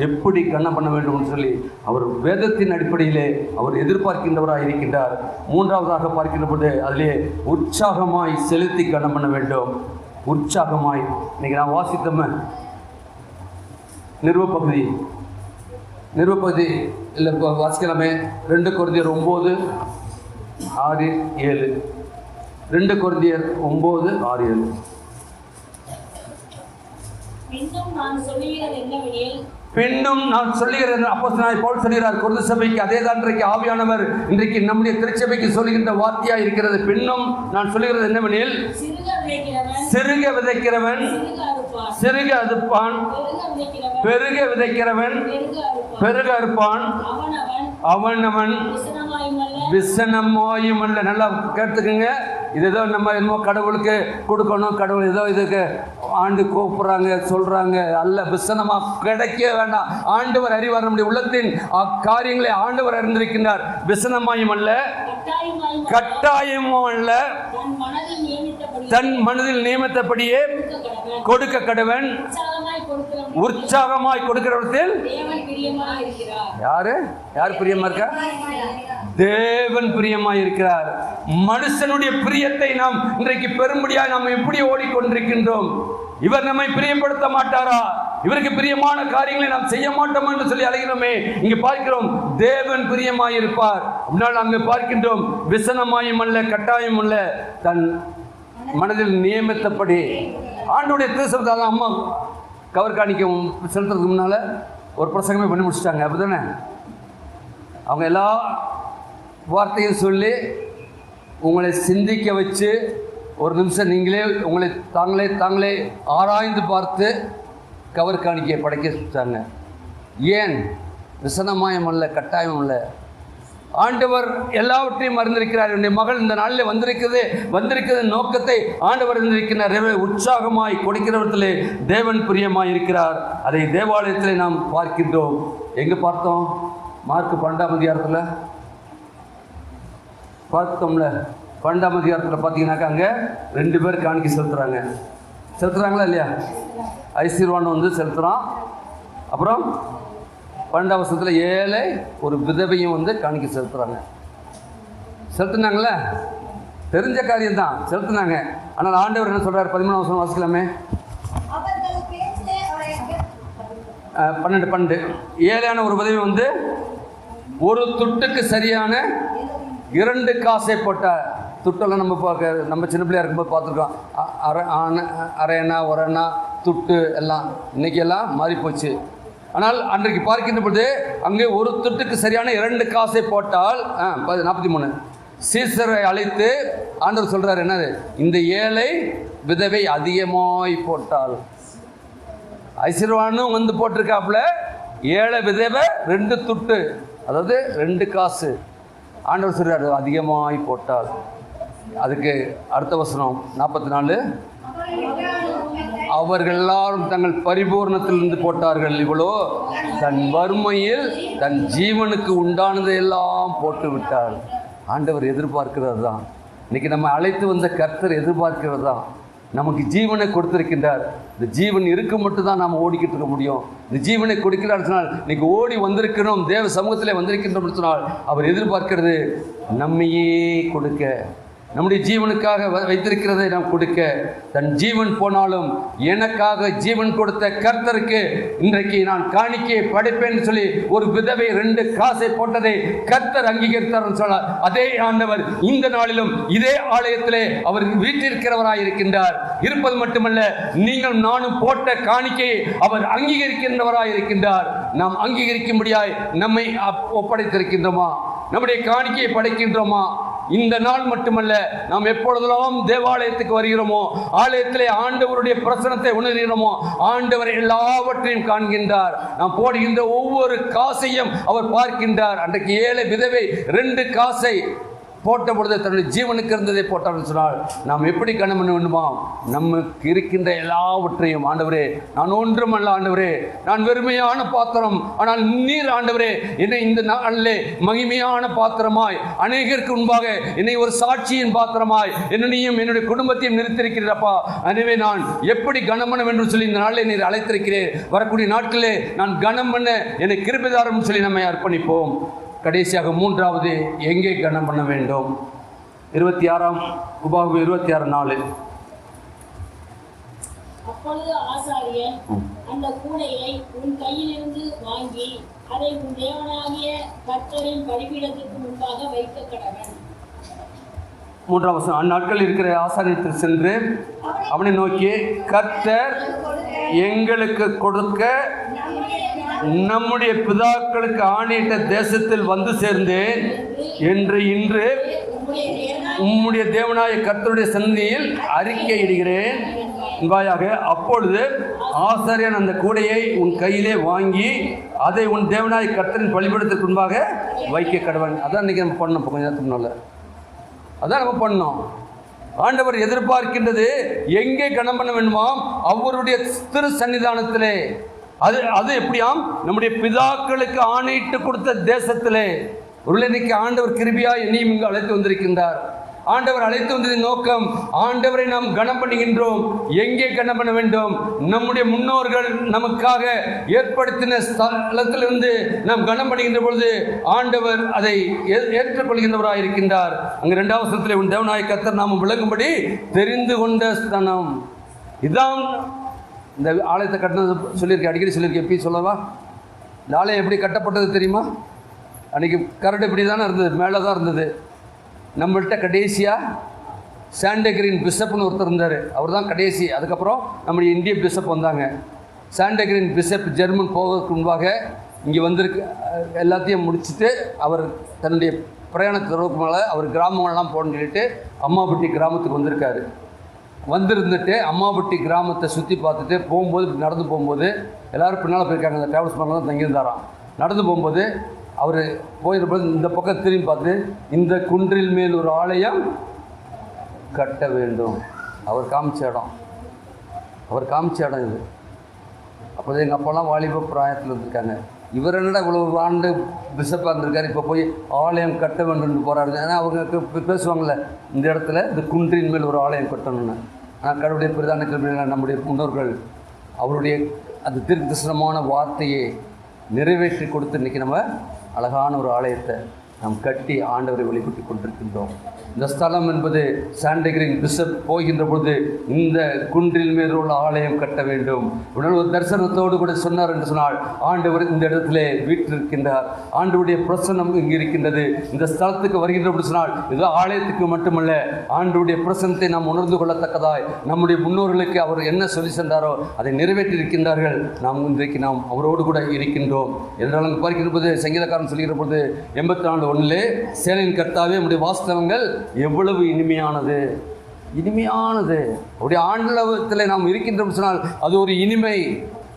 எப்படி கண்ணம் பண்ண வேண்டும் சொல்லி. அவர் வேதத்தின் அடிப்படையிலே அவர் எதிர்பார்க்கின்றவராக இருக்கின்றார். 3ஆவதாக பார்க்கின்ற பொழுது அதிலே உற்சாகமாய் செலுத்தி கண்ணம் பண்ண வேண்டும். உற்சாகமாய் இன்னைக்கு நான் வாசித்தோம் நிறுவப்பகுதி இல்லை வாசிக்கலாமே. 2 கொரிந்தியர் 9:6-7. 2 கொரிந்தியர் 9:6-7. பின்னும் நான் சொல்லுகிறேன். அப்போஸ்தலனாகிய பவுல் சொல்கிறார் கொரிந்து சபைக்கு. அதே தான் இன்றைக்கு ஆவியானவர் இன்றைக்கு நம்முடைய திருச்சபைக்கு சொல்லுகின்ற வார்த்தையா இருக்கிறது. பின்னும் நான் சொல்லுகிறது என்னவெனில், சிறுக விதைக்கிறவன் சிறுக அறுப்பான், பெருக விதைக்கிறவன் பெருக அறுப்பான். அவனவன் விசனமாயும் அல்ல. நல்லா கேட்டுக்குங்க. இது ஏதோ நம்ம என்னமோ கடவுளுக்கு கொடுக்கணும், கடவுள் ஏதோ இதுக்கு ஆண்டு கூப்பிட்றாங்க சொல்கிறாங்க அல்ல. விசனமா கிடைக்க வேண்டாம். ஆண்டவர் அறிவார். நம்முடைய உள்ளத்தின் காரியங்களை ஆண்டவர் அறிந்திருக்கின்றார். விசனமாயும் அல்ல, கட்டாயமும் அல்ல, தன் மனதில் நியமித்தபடியே கொடுக்க கடவன். உற்சாகமாய் கொடுக்கிறவற்றில் யார் பிரியமா இருக்கா? தேவன் பிரியமாய் இருக்கிறார். மனுஷனுடைய பிரியத்தை நாம் இன்றைக்கு பெரும்படியாக நாம் எப்படி ஓடிக்கொண்டிருக்கின்றோம்? இவர் நம்மை பிரியப்படுத்த மாட்டாரா? இவருக்கு பிரியமான காரியங்களை நாம் செய்ய மாட்டோம் என்று சொல்லி அழைக்கிறோமே. இங்கு பார்க்கிறோம் தேவன் பிரியமாய் இருப்பார். முன்னால் அங்கு பார்க்கின்றோம் விசனமாயும் அல்ல, கட்டாயம் அல்ல, தன் மனதில் நியமித்தபடி. ஆண்டோடைய திருசபைதான் அம்மா கவர் காணிக்க செலுத்துறதுக்கு முன்னால் ஒரு பிரசங்கமே பண்ணி முடிச்சிட்டாங்க. அப்படி தானே? அவங்க எல்லா வார்த்தையும் சொல்லி உங்களை சிந்திக்க வச்சு ஒரு நிமிஷம் நீங்களே உங்களை தாங்களே ஆராய்ந்து பார்த்து கவர் காணிக்கையை படைக்க வச்சாங்க. ஏன்? விசனமாயம் அல்ல, கட்டாயம் அல்ல. ஆண்டவர் எல்லாவற்றையும் அறிந்திருக்கிறார். என்னுடைய மகள் இந்த நாளில் வந்திருக்கிறது நோக்கத்தை ஆண்டவர் அறிந்திருக்கிறார். உற்சாகமாய் கொடுக்கிறவற்றிலே தேவன் பிரியமாய் இருக்கிறார். அதை தேவாலயத்தில் நாம் பார்க்கின்றோம். எங்கே பார்த்தோம்? மார்க் 12ஆம் அதிகாரத்தில் பார்த்தோம்ல. 12ஆம் அதிகாரத்தில் பார்த்தீங்கன்னாக்கா அங்கே 2 பேர் காணிக்கை செலுத்துறாங்களா இல்லையா? ஐஸ்வர்வான் வந்து செலுத்துகிறான். அப்புறம் 12ஆம் வருஷத்தில் ஏழை ஒரு விதவையும் வந்து காணிக்கை செலுத்துனாங்களே. தெரிஞ்ச காரியம்தான், செலுத்துனாங்க. ஆனால் ஆண்டவர் என்ன சொல்கிறார்? 13ஆம் வருஷம் வாசிக்கலாமே. 12 ஏழையான ஒரு விதவை வந்து ஒரு துட்டுக்கு சரியான 2 காசை போட்டார். துட்டெல்லாம் நம்ம சின்ன பிள்ளையா இருக்கும்போது பார்த்துருக்கோம். அரை அண்ணா, ஒரு அண்ணா, துட்டு எல்லாம் இன்னைக்கு எல்லாம் மாறி போச்சு. ஆனால் அன்றைக்கு பார்க்கின்ற பொழுது அங்கே ஒரு துட்டுக்கு சரியான 2 காசை போட்டால் 43 சீசரை அழைத்து ஆண்டவர் சொல்றாரு என்னது? இந்த ஏழை விதவை அதிகமாய் போட்டால். ஐஸ்வர்வானும் வந்து போட்டிருக்காப்புல, ஏழை விதவை 2 துட்டு, அதாவது 2 காசு. ஆண்டவர் சொல்றாரு அதிகமாய் போட்டால். அதுக்கு அடுத்த வசனம் 44, அவர்கள் எல்லாரும் தங்கள் பரிபூர்ணத்திலிருந்து போட்டார்கள். இவ்வளோ தன் வறுமையில் தன் ஜீவனுக்கு உண்டானதை எல்லாம் போட்டு விட்டார். ஆண்டவர் எதிர்பார்க்கிறது தான். இன்னைக்கு நம்ம அழைத்து வந்த கர்த்தர் எதிர்பார்க்கிறது தான். நமக்கு ஜீவனை கொடுத்திருக்கின்றார். இந்த ஜீவன் இருக்க மட்டும் தான் நாம் ஓடிக்கிட்டு இருக்க முடியும். இந்த ஜீவனை கொடுக்கிறார் சொன்னால் இன்னைக்கு ஓடி வந்திருக்கிறோம், தேவ சமூகத்தில் வந்திருக்கின்றோம் சொன்னால் அவர் எதிர்பார்க்கிறது நம்மையே கொடுக்க, நம்முடைய ஜீவனுக்காக வைத்திருக்கிறதை நாம் கொடுக்க. தன் ஜீவன் போனாலும் எனக்காக ஜீவன் கொடுத்த கர்த்தருக்கு இன்றைக்கு நான் காணிக்கையை படைப்பேன்னு சொல்லி ஒரு விதவை 2 காசை போட்டதை கர்த்தர் அங்கீகரித்தார் சொன்னார். அதே ஆண்டவர் இந்த நாளிலும் இதே ஆலயத்திலே அவர் வீட்டிற்கிறவராய் இருக்கின்றார். இருப்பது மட்டுமல்ல, நீங்கள் நானும் போட்ட காணிக்கையை அவர் அங்கீகரிக்கின்றவராய் இருக்கின்றார். நாம் அங்கீகரிக்கும்படியாய் நம்மை ஒப்படைத்திருக்கின்றோமா? நம்முடைய காணிக்கையை படைக்கின்றோமா? இந்த நாள் மட்டுமல்ல, நாம் எப்பொழுதெல்லாம் தேவாலயத்துக்கு வருகிறோமோ, ஆலயத்திலே ஆண்டவருடைய பிரசனத்தை உணர்கிறோமோ, ஆண்டவர் எல்லாவற்றையும் காண்கின்றார். நாம் போடுகின்ற ஒவ்வொரு காசையும் அவர் பார்க்கின்றார். அன்றைக்கு ஏழை விதவை 2 காசை போட்ட பொழுது தன்னுடைய ஜீவனுக்கு இருந்ததை போட்டார்னு சொன்னால் நாம் எப்படி கணம் பண்ண வேண்டுமா? நமக்கு இருக்கின்ற எல்லாவற்றையும் ஆண்டவரே, நான் ஒன்றுமல்ல ஆண்டவரே, நான் வெறுமையான பாத்திரம், ஆனால் நீர் ஆண்டவரே என்னை இந்த நாளிலே மகிமையான பாத்திரமாய் அநேகருக்கு முன்பாக என்னை ஒரு சாட்சியின் பாத்திரமாய் என்னையும் என்னுடைய குடும்பத்தையும் நிறுத்திருக்கிறப்பா. எனவே நான் எப்படி கனம் பண்ண வேண்டும் சொல்லி இந்த நாளிலே நீர் அழைத்திருக்கிறேன். வரக்கூடிய நாட்களிலே நான் கனம் பண்ண என்னை கிருபைதாரம் சொல்லி நம்மை அர்ப்பணிப்போம். கடைசியாக 3வது எங்கே கனம் பண்ண வேண்டும்? 26ஆம் உபாகமம் 26:4. அப்பொழுது ஆசாரியன் அந்த கூடையை உன் கையிலிருந்து வாங்கி அதை உன் தேவனாகிய கர்த்தரின் பலிபீடத்திற்கு முன்பாக வைக்க கடவன். 3ஆம் வசனம். அந்நாட்கள் இருக்கிற ஆசாரியத்தில் சென்று அவனை நோக்கி, கர்த்தர் எங்களுக்கு கொடுக்க நம்முடைய பிதாக்களுக்கு ஆணையிட்ட தேசத்தில் வந்து சேர்ந்தேன் என்று இன்று உம்முடைய தேவனாய கர்த்தருடைய சந்நிதியில் அறிக்கையிடுகிறேன் முன்பாயாக. அப்பொழுது ஆசாரியன் அந்த கூடையை உன் கையிலே வாங்கி அதை உன் தேவனாய் கர்த்தரின் பலிபீடத்திற்கு முன்பாக வைக்க கடவன். அதான் இன்னைக்கு நம்ம பண்ணோம். கொஞ்ச நேரத்துக்கு முன்னால அதான் நம்ம பண்ணோம். ஆண்டவர் எதிர்பார்க்கின்றது எங்கே கனம் பண்ண வேண்டுமாம்? அவருடைய திரு சன்னிதானத்திலே. அது எப்படியாம்? நம்முடைய பிதாக்களுக்கு ஆணையிட்டு கொடுத்த தேசத்திலே. ஒரு இன்னைக்கு ஆண்டவர் கிருபையா என்னையும் இங்கு அழைத்து வந்திருக்கின்றார். ஆண்டவர் அழைத்து வந்ததின் நோக்கம், ஆண்டவரை நாம் கனம் பண்ணுகின்றோம். எங்கே கனம் பண்ண வேண்டும்? நம்முடைய முன்னோர்கள் நமக்காக ஏற்படுத்தின ஸ்தலத்திலிருந்து நாம் கனம் பண்ணுகின்ற பொழுது ஆண்டவர் அதை ஏற்றுக்கொள்கின்றவராக இருக்கின்றார். அங்கு 2வது வசனத்திலே உன் தேவனாய கர்த்தர் நாம விளங்கும்படி தெரிந்து கொண்ட ஸ்தலம். இதான் இந்த ஆலயத்தை கட்டினது சொல்லியிருக்கேன், அடிக்கடி சொல்லியிருக்கேன். எப்படி சொல்லவா? இந்த ஆலயம் எப்படி கட்டப்பட்டது தெரியுமா? அன்றைக்கி கரடு இப்படி தானே இருந்தது, மேலே தான் இருந்தது. நம்மள்கிட்ட கடைசியாக சாண்டகிரின் பிஷப்னு ஒருத்தர் இருந்தார். அவர் தான் கடைசி. அதுக்கப்புறம் நம்முடைய இந்திய பிஷப் வந்தாங்க. சாண்டகிரின் பிஷப் ஜெர்மன் போவதற்கு முன்பாக இங்கே வந்திருக்கு. எல்லாத்தையும் முடிச்சுட்டு அவர் தன்னுடைய பிரயாணத்திற்கு மேலே அவர் கிராமங்கள்லாம் போகணுன்னு சொல்லிட்டு அம்மாபட்டி கிராமத்துக்கு வந்திருக்காரு. வந்திருந்துட்டு அம்மாபட்டி கிராமத்தை சுற்றி பார்த்துட்டு போகும்போது, நடந்து போகும்போது எல்லோரும் பின்னால் போயிருக்காங்க. அந்த டிராவல்ஸ் பண்ணலாம் தான் தங்கியிருந்தாராம். நடந்து போகும்போது அவர் போயிருப்பது இந்த பக்கம் திரும்பி பார்த்து, இந்த குன்றில் மேல் ஒரு ஆலயம் கட்ட வேண்டும். அவர் காமிச்ச இடம் இது. அப்போது எங்கள் அப்பாலாம் வாலிப பிராயத்தில் இருந்திருக்காங்க. இவர் என்னடா இவ்வளோ ஆண்டு பிஷப்பாக இருந்திருக்காரு, இப்போ போய் ஆலயம் கட்ட வேண்டும்னு போகிறாரு. ஏன்னா அவங்க பேசுவாங்கள்ல, இந்த இடத்துல இந்த குன்றின் மேல் ஒரு ஆலயம் கட்டணும்னு. ஆனால் கடவுளுடைய பிரதான கிருபையினால் நம்முடைய முன்னோர்கள் அவருடைய அந்த தீர்க்கதரிசனமான வார்த்தையை நிறைவேற்றி கொடுத்து இன்றைக்கி நம்ம அழகான ஒரு ஆலயத்தை நாம் கட்டி ஆண்டவரை வழிபட்டு கொண்டிருக்கின்றோம். இந்த ஸ்தலம் என்பது சாண்டகிரின் பிஷப் போகின்ற பொழுது இந்த குன்றில் மேல் உள்ள ஆலயம் கட்ட வேண்டும். உடனே ஒரு தரிசனத்தோடு கூட சொன்னார் என்று சொன்னால், ஆண்டவர் இந்த இடத்திலே வீற்றிருக்கின்றார், ஆண்டவருடைய பிரசன்னம் இங்கு இருக்கின்றது. இந்த ஸ்தலத்துக்கு வருகின்ற பொழுது சொன்னால் இது ஆலயத்துக்கு மட்டுமல்ல, ஆண்டவருடைய பிரசனத்தை நாம் உணர்ந்து கொள்ளத்தக்கதாய் நம்முடைய முன்னோர்களுக்கு அவர் என்ன சொல்லி சென்றாரோ அதை நிறைவேற்றி இருக்கின்றார்கள். இன்றைக்கு நாம் அவரோடு கூட இருக்கின்றோம் என்றால் பார்க்கின்ற போது சங்கீதக்காரன் சொல்லுகிற பொழுது 84:1 சேனையின் கர்த்தாவே நம்முடைய வாஸ்தவங்கள் எவ்வளவு இனிமையானது. அவருடைய ஆண்டவத்தில் நாம் இருக்கின்றோம் சொன்னால் அது ஒரு இனிமை.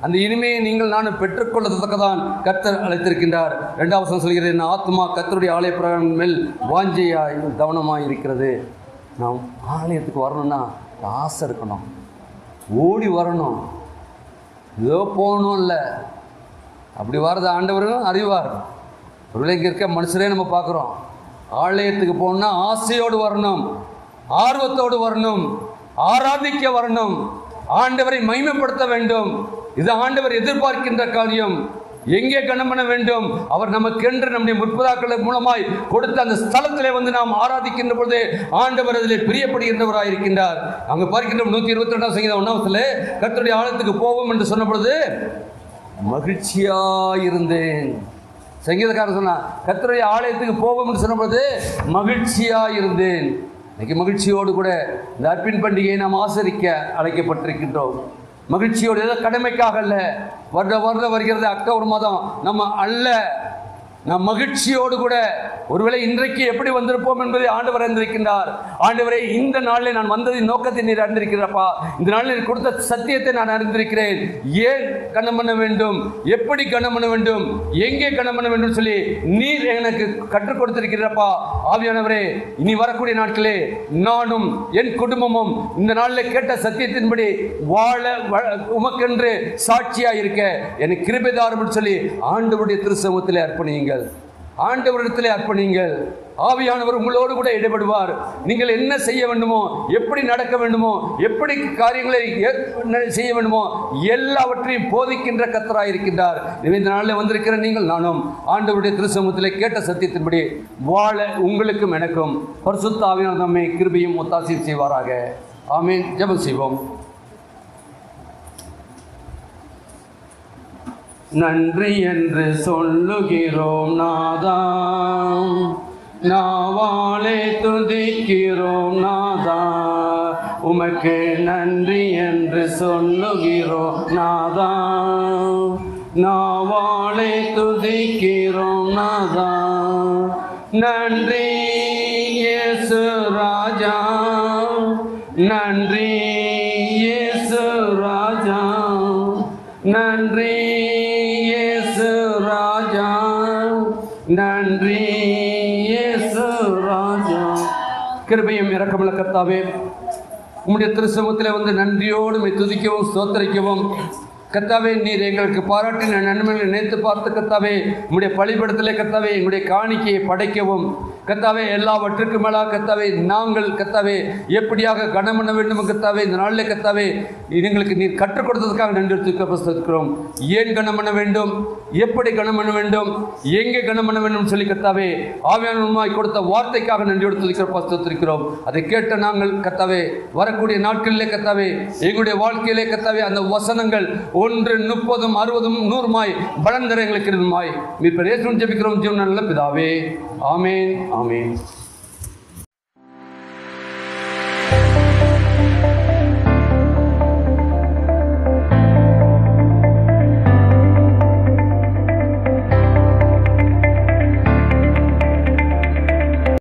அந்த இனிமையை நீங்கள் நானும் பெற்றுக்கொள்ளத்தக்கதான் கர்த்தர் அழைத்திருக்கின்றார். 2வது வசனம் சொல்கிறது, என் ஆத்மா கர்த்தருடைய ஆலய பிரகாரம் மேல் வாஞ்சையாய் கவனமாக இருக்கிறது. நாம் ஆலயத்துக்கு வரணும்னா ஆசை இருக்கணும், ஓடி வரணும், ஏதோ போகணும் இல்லை. அப்படி வர்றது ஆண்டவரும் அறிவார். ஒரு இங்கே இருக்க மனுஷரே நம்ம பார்க்குறோம். ஆலயத்துக்கு போகணும்னா ஆசையோடு வரணும், ஆர்வத்தோடு வரணும், ஆராதிக்க வரணும், ஆண்டவரை மகிமைப்படுத்த வேண்டும். இது ஆண்டவர் எதிர்பார்க்கின்ற காரியம். எங்கே கனம் பண்ண வேண்டும்? அவர் நமக்கென்று நம்முடைய முற்பதாக்கள் மூலமாய் கொடுத்த அந்த ஸ்தலத்திலே வந்து நாம் ஆராதிக்கின்ற பொழுது ஆண்டவர் அதில் பிரியப்படுகின்றவராக இருக்கின்றார். அங்கே பார்க்கின்ற 122 சங்கீதம் 1 கர்த்தருடைய ஆலயத்துக்கு போவோம் என்று சொன்ன பொழுது மகிழ்ச்சியாயிருந்தேன். சங்கீதக்காரன் சொன்னான், கர்த்தருடைய ஆலயத்துக்கு போவோம் என்று சொன்னபோது மகிழ்ச்சியாக இருந்தேன். இன்னைக்கு மகிழ்ச்சியோடு கூட இந்த அர்ப்பின் பண்டிகையை நாம் ஆசரிக்க அழைக்கப்பட்டிருக்கின்றோம். மகிழ்ச்சியோடு, ஏதோ கடமைக்காக அல்ல. வருடம் வருகிறது அக்டோபர் மாதம், நம்ம அல்ல, நாம் மகிழ்ச்சியோடு கூட ஒருவேளை இன்றைக்கு எப்படி வந்திருப்போம் என்பதை ஆண்டவர் அறிந்திருக்கின்றார். ஆண்டவரை, இந்த நாளில் நான் வந்ததின் நோக்கத்தை நீர் அறிந்திருக்கிறப்பா, இந்த நாளில் கொடுத்த சத்தியத்தை நான் அறிந்திருக்கிறேன். ஏன் கனம் பண்ண வேண்டும், எப்படி கனம் பண்ண வேண்டும், எங்கே கனம் பண்ண வேண்டும் சொல்லி நீர் எனக்கு கற்றுக் கொடுத்திருக்கிறப்பா. ஆவியானவரே, இனி வரக்கூடிய நாட்களே நானும் என் குடும்பமும் இந்த நாளில் கேட்ட சத்தியத்தின்படி வாழ உமக்கென்று சாட்சியாக இருக்க எனக்கு கிருபை தாரும் சொல்லி ஆண்டவருடைய திருச்சமூகத்திலே அர்ப்பணியுங்கள், ஆண்டவரிடத்திலே அர்ப்பணியுங்கள். ஆவியானவர் உங்களோடு கூட இடைபடுவார். நீங்கள் என்ன செய்ய வேண்டுமோ, எப்படி நடக்க வேண்டுமோ, எப்படி காரியங்களை செய்ய வேண்டுமோ எல்லாவற்றையும் போதிக்கின்ற கர்த்தராய் இருக்கின்றார். இந்த நாளில் வந்திருக்கிற நீங்கள் நானும் ஆண்டவருடைய திருச்சமூகத்திலே கேட்ட சத்தியத்தின்படி வாழ உங்களுக்கும் எனக்கும் பரிசுத்த ஆவியானவர் நம்மை கிருபையும் ஒத்தாசையும் செய்வாராக. ஆமென். ஜெபம் செய்வோம். நன்றி என்று சொல்லுகிறோம் நாதா, நாவாலே துதிக்கிறோம் நாதா, உமக்கு நன்றி என்று சொல்லுகிறோம் நாதா, நாவாலே துதிக்கிறோம் நாதா. நன்றி இயேசு ராஜா, நன்றி இயேசு ராஜா, நன்றி இயேசு ராஜா, நன்றி இயேசு ராஜா. கிருபையும் இரக்கமுள்ள கர்த்தாவே, உம்முடைய திருச்சமூகத்திலே வந்து நன்றியோடு துதிக்கவும் ஸ்தோத்தரிக்கவும் கர்த்தாவே, நீர் எங்களுக்கு பாராட்டின நன்மைகளை நினைத்து பார்த்து கர்த்தாவே, உம்முடைய பலிபீடத்திலே கர்த்தாவே எங்களுடைய காணிக்கையை படைக்கவும் கர்த்தாவே, எல்லாவற்றுக்கும் மேலாக கர்த்தாவே நாங்கள் கர்த்தாவே எப்படியாக கனம் பண்ண வேண்டும் கர்த்தாவே இந்த நாளிலே கர்த்தாவே எங்களுக்கு நீர் கற்றுக் கொடுத்ததுக்காக நன்றி இருக்கிறோம். ஏன் கனம் பண்ண வேண்டும், எப்படி கனம் பண்ண வேண்டும், எங்கே கனம் பண்ண வேண்டும் சொல்லி கர்த்தாவே ஆவியானவருமாய் கொடுத்த வார்த்தைக்காக நன்றி கொடுத்திருக்கிறோம். அதை கேட்ட நாங்கள் கர்த்தாவே வரக்கூடிய நாட்களிலே கர்த்தாவே எங்களுடைய வாழ்க்கையிலே கர்த்தாவே அந்த வசனங்கள் 1, 30, 60, 100 பலன் தர எங்களுக்கு இருமாய் மீட்பர் இயேசுவின் ஜெபிக்கிறோம் ஜீவன் நல்ல பிதாவே. ஆமென், ஆமென்.